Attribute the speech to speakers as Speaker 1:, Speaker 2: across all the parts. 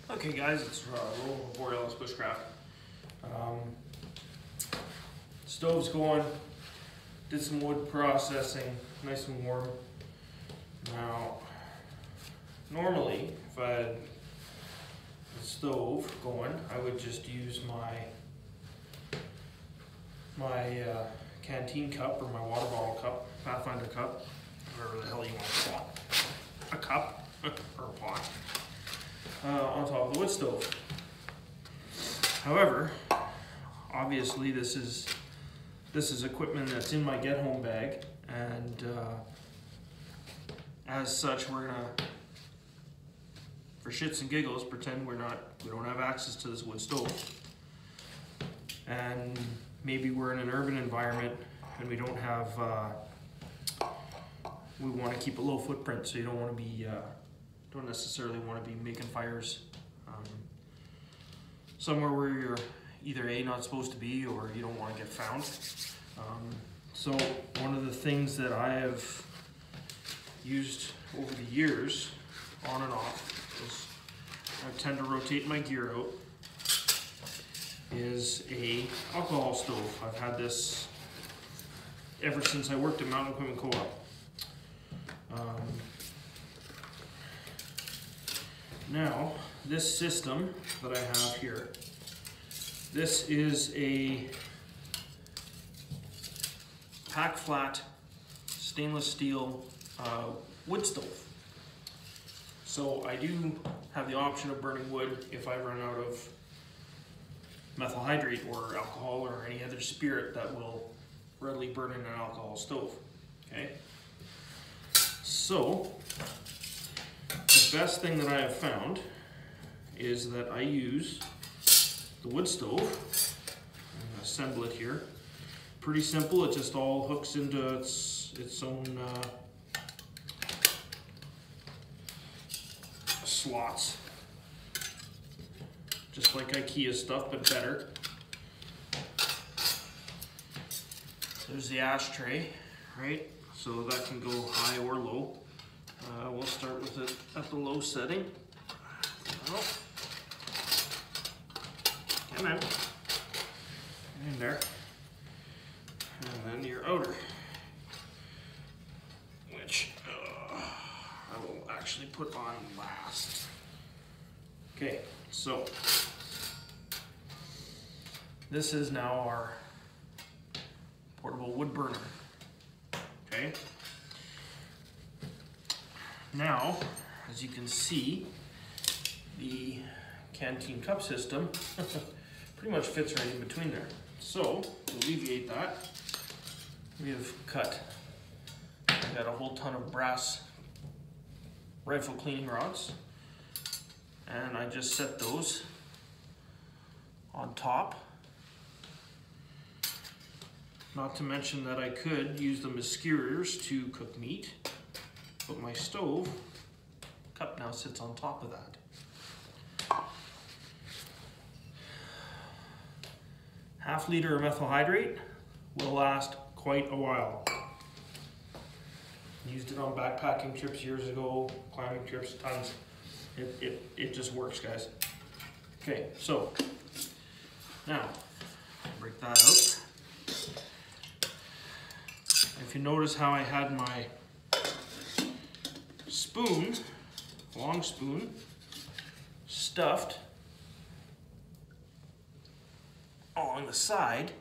Speaker 1: Okay guys, it's Roland from Borealis Bushcraft. Stove's going, did some wood processing, nice and warm. Now, normally if I had the stove going, I would just use my canteen cup or my water bottle cup, Pathfinder cup, whatever the hell you want to call it, a cup or a pot. On top of the wood stove. However, obviously this is equipment that's in my get home bag, and as such we're gonna, for shits and giggles, pretend we don't have access to this wood stove. And maybe we're in an urban environment and we don't have we want to keep a low footprint, so you don't want to be don't necessarily want to be making fires somewhere where you're either A, not supposed to be, or you don't want to get found. So one of the things that I have used over the years, on and off, is I tend to rotate my gear out, is a alcohol stove. I've had this ever since I worked at Mountain Equipment Co-op. Now, this system that I have here, this is a pack flat stainless steel wood stove. So I do have the option of burning wood if I run out of methyl hydrate or alcohol or any other spirit that will readily burn in an alcohol stove. Okay? So the best thing that I have found is that I use the wood stove. I'm going to assemble it here. Pretty simple, it just all hooks into its own slots. Just like IKEA stuff, but better. There's the ashtray, right? So that can go high or low. We'll start with it at the low setting. Oh. Come on. In there. And then your outer, which I will actually put on last. Okay, so this is now our portable wood burner. Okay. Now, as you can see, the canteen cup system pretty much fits right in between there. So, to alleviate that, we have got a whole ton of brass rifle cleaning rods, and I just set those on top. Not to mention that I could use them as skewers to cook meat, but my stove cup now sits on top of that. Half liter of methyl hydrate will last quite a while. Used it on backpacking trips years ago, climbing trips, tons. It just works, guys. Okay, so now break that out. If you notice how I had my spoon, long spoon, stuffed along the side,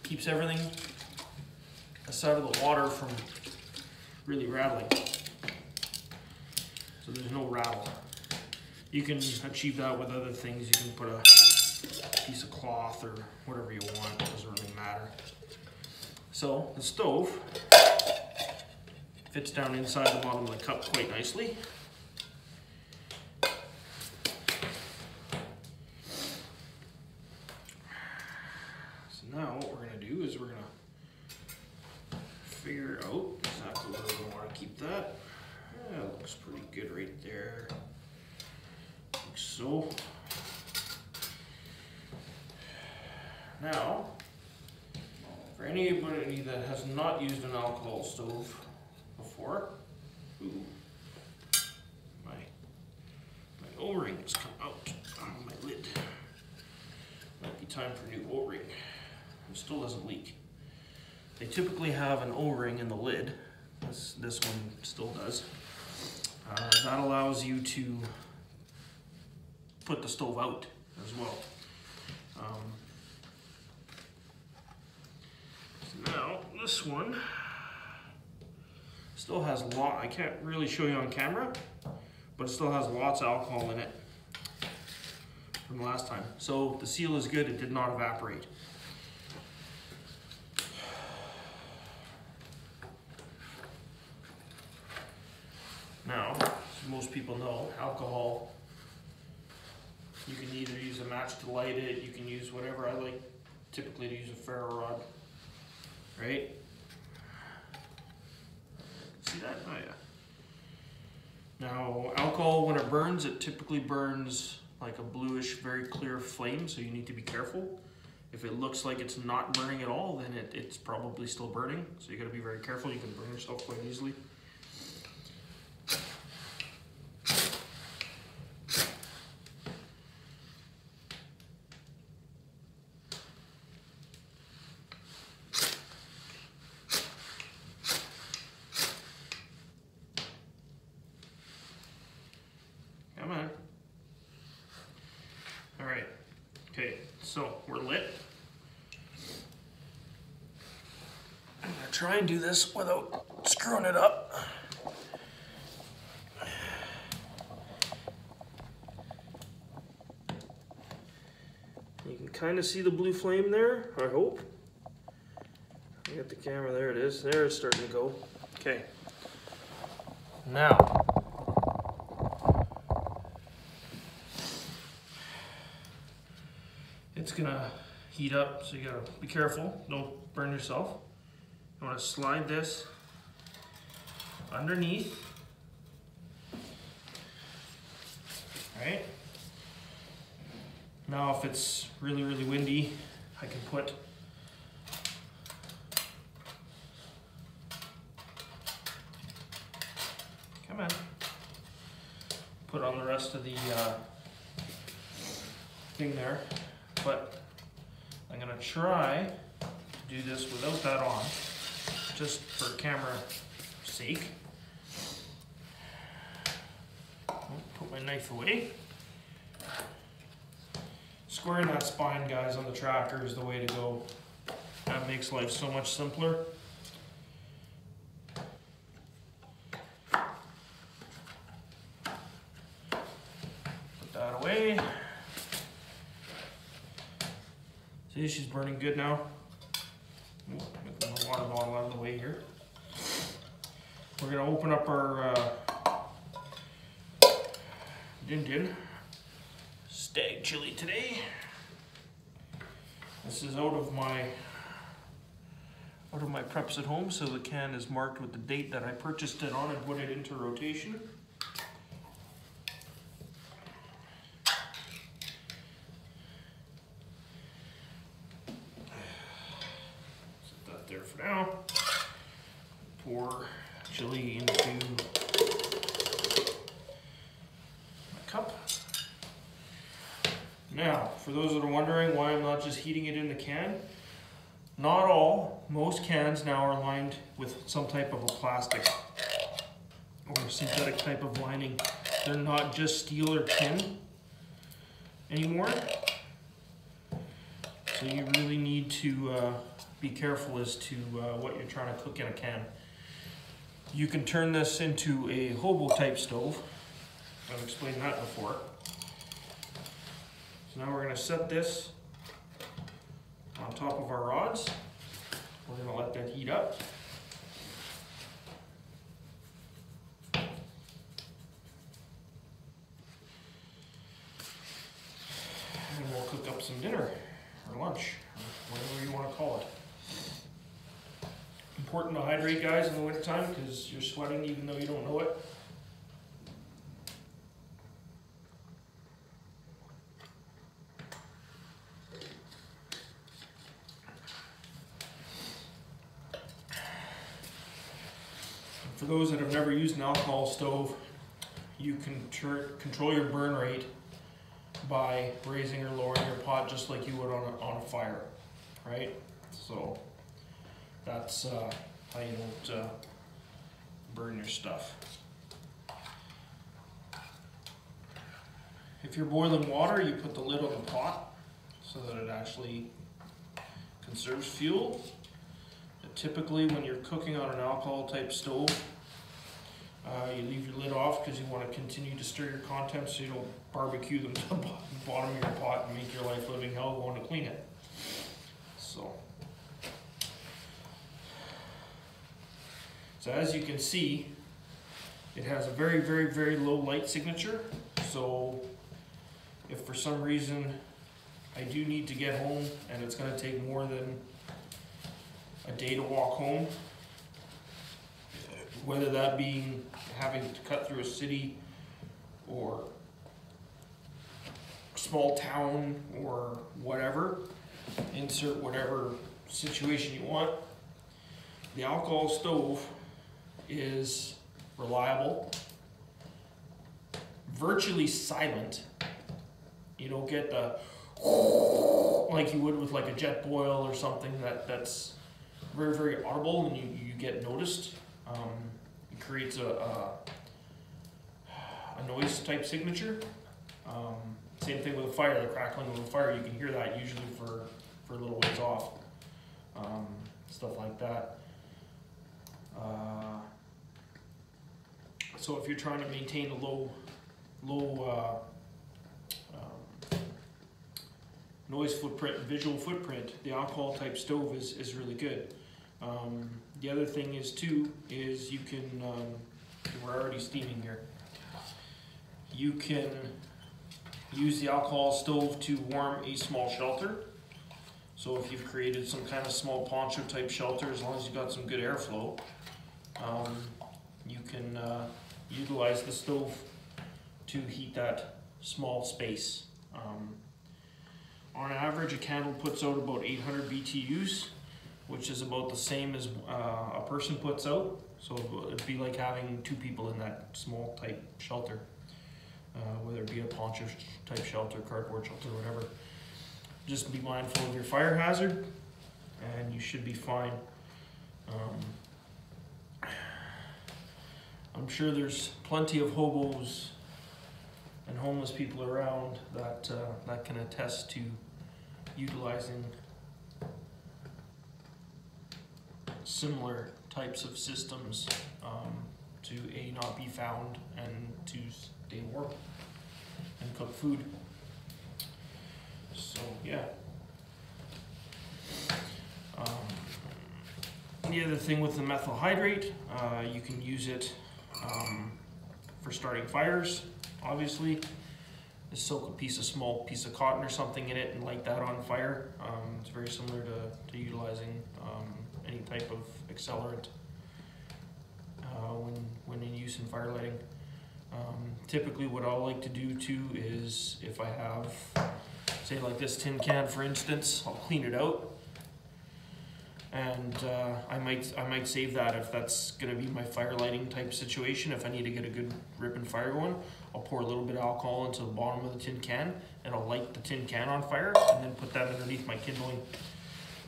Speaker 1: keeps everything aside of the water from really rattling. So there's no rattle. You can achieve that with other things. You can put a piece of cloth or whatever you want, it doesn't really matter. So the stove fits down inside the bottom of the cup quite nicely. So now what we're going to do is we're going to figure out exactly where we want to keep that. Yeah, it looks pretty good right there. Like so. Now, for anybody that has not used an alcohol stove before, ooh, my O-rings come out. time for a new O-ring. It still doesn't leak. They typically have an O-ring in the lid. This one still does. That allows you to put the stove out as well. So now this one still has I can't really show you on camera, but it still has lots of alcohol in it from the last time. So the seal is good, it did not evaporate. Now, as most people know, alcohol, you can either use a match to light it, you can use whatever. I like typically to use a ferro rod, right? See that? Oh yeah. Now, alcohol, when it burns, it typically burns like a bluish, very clear flame, so you need to be careful. If it looks like it's not burning at all, then it's probably still burning, so you gotta be very careful. You can burn yourself quite easily. Come on. All right, okay, so we're lit. I'm gonna try and do this without screwing it up. You can kind of see the blue flame there, I hope. I got the camera, there it is. There it's starting to go. Okay. Now, it's gonna heat up, so you gotta be careful, don't burn yourself. You wanna slide this underneath. Right? Now if it's really, really windy, I can put put on the rest of the thing there, but I'm gonna try to do this without that on, just for camera sake. Put my knife away. Squaring that spine, guys, on the tracker is the way to go. That makes life so much simpler. Put that away. See, she's burning good now. Get the water bottle out of the way here. We're gonna open up our Din Din stag chili today. This is out of my preps at home, so the can is marked with the date that I purchased it on and put it into rotation. Set that there for now. Pour chili into my cup. Now, for those that are wondering why I'm not just heating it in the can, not all, most cans now are lined with some type of a plastic or synthetic type of lining. They're not just steel or tin anymore. So you really need to be careful as to what you're trying to cook in a can. You can turn this into a hobo type stove. I've explained that before. So now we're going to set this on top of our rods. We're going to let that heat up. And we'll cook up some dinner or lunch, or whatever you want to call it. Important to hydrate, guys, in the wintertime because you're sweating even though you don't know it. For those that have never used an alcohol stove, you can control your burn rate by raising or lowering your pot just like you would on a fire, right? So that's how you don't burn your stuff. If you're boiling water, you put the lid on the pot so that it actually conserves fuel. But typically when you're cooking on an alcohol type stove, you leave your lid off because you want to continue to stir your contents so you don't barbecue them to the bottom of your pot and make your life living hell going to clean it. So as you can see, it has a very, very, very low light signature. So if for some reason I do need to get home and it's going to take more than a day to walk home, whether that being having to cut through a city or a small town or whatever, insert whatever situation you want, the alcohol stove is reliable, virtually silent. You don't get the like you would with like a jet boil or something that's very, very audible and you get noticed. It creates a noise type signature. Same thing with a fire, the crackling of a fire, you can hear that usually for a little ways off. Stuff like that. So if you're trying to maintain a low noise footprint, visual footprint, the alcohol type stove is really good. The other thing is too, is you can, we're already steaming here, you can use the alcohol stove to warm a small shelter. So if you've created some kind of small poncho type shelter, as long as you've got some good airflow, you can utilize the stove to heat that small space. On average, a candle puts out about 800 BTUs, which is about the same as a person puts out. So it'd be like having 2 people in that small type shelter, whether it be a poncho type shelter, cardboard shelter, whatever. Just be mindful of your fire hazard and you should be fine. I'm sure there's plenty of hobos and homeless people around that can attest to utilizing similar types of systems to A, not be found, and to stay warm and cook food. So yeah. The other thing with the methyl hydrate, you can use it for starting fires, obviously. Just soak a small piece of cotton or something in it and light that on fire. It's very similar to utilizing any type of accelerant when in use in fire lighting. Typically what I like to do too is, if I have, say like this tin can for instance, I'll clean it out. And I might save that if that's going to be my fire lighting type situation. If I need to get a good ripping fire going, I'll pour a little bit of alcohol into the bottom of the tin can and I'll light the tin can on fire and then put that underneath my kindling.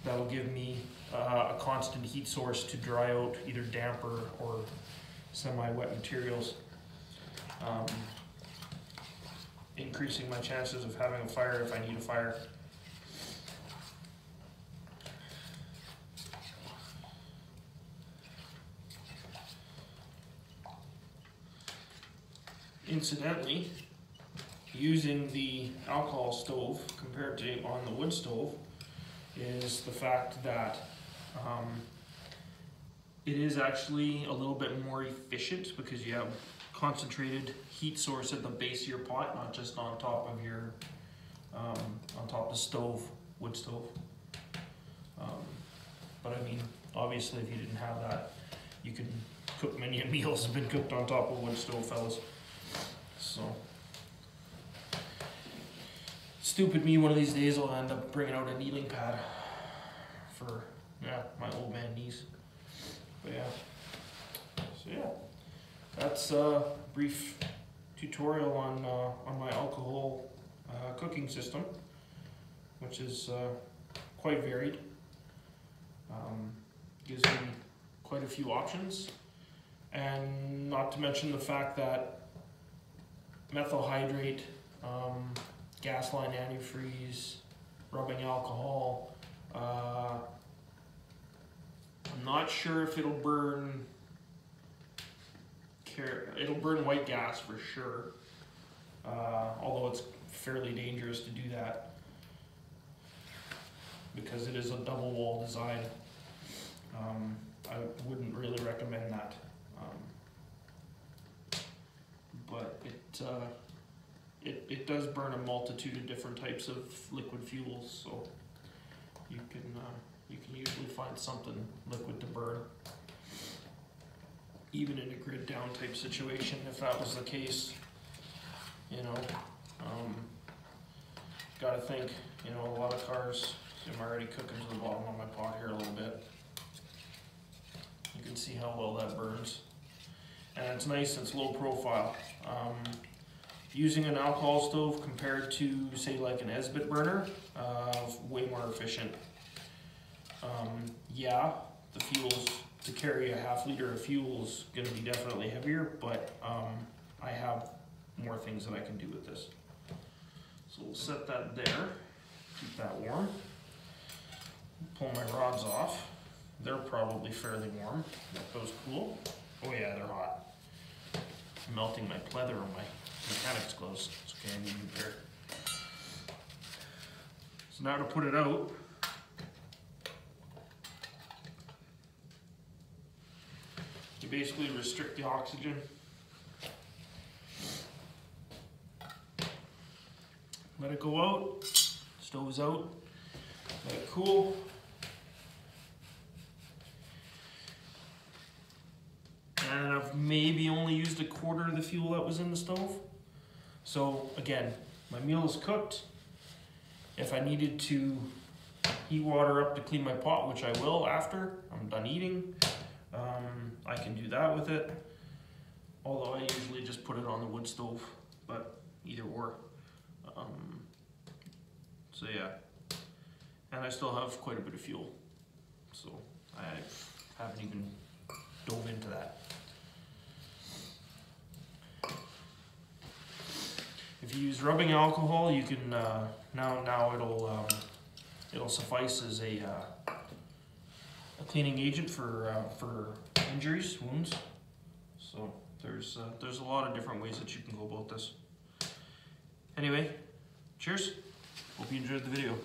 Speaker 1: That'll give me a constant heat source to dry out either damp or semi-wet materials, increasing my chances of having a fire if I need a fire. Incidentally, using the alcohol stove compared to on the wood stove is the fact that it is actually a little bit more efficient because you have concentrated heat source at the base of your pot, not just on top of your on top of the stove, wood stove. But I mean, obviously, if you didn't have that, you could cook many meals have been cooked on top of wood stove, fellas. So, stupid me, one of these days I'll end up bringing out a kneeling pad for, yeah, my old man knees. But yeah, so yeah, that's a brief tutorial on my alcohol cooking system, which is quite varied. Gives me quite a few options, and not to mention the fact that methyl hydrate, gas line antifreeze, rubbing alcohol. I'm not sure if it'll burn. It'll burn white gas for sure, although it's fairly dangerous to do that because it is a double wall design. I wouldn't really recommend that, but it does burn a multitude of different types of liquid fuels, so you can usually find something liquid to burn, even in a grid down type situation. If that was the case, you know, gotta think, you know, a lot of cars. See, I'm already cooking to the bottom of my pot here a little bit. You can see how well that burns, and it's nice. It's low profile. Using an alcohol stove compared to, say, like an Esbit burner, way more efficient. Yeah, the fuels, to carry a half liter of fuel is going to be definitely heavier, but I have more things that I can do with this. So we'll set that there, keep that warm. Pull my rods off. They're probably fairly warm. Let those cool. Oh yeah, they're hot. I'm melting my pleather on my mechanics gloves. It's okay, I need a pair. So now to put it out, you basically restrict the oxygen. Let it go out. Stove is out. Let it cool. And I've maybe only used a quarter of the fuel that was in the stove. So again, my meal is cooked. If I needed to heat water up to clean my pot, which I will after I'm done eating, I can do that with it. Although I usually just put it on the wood stove, but either or. So yeah, and I still have quite a bit of fuel. So I haven't even dove into that. If you use rubbing alcohol, you can now it'll suffice as a cleaning agent for injuries, wounds. So there's a lot of different ways that you can go about this. Anyway, cheers. Hope you enjoyed the video.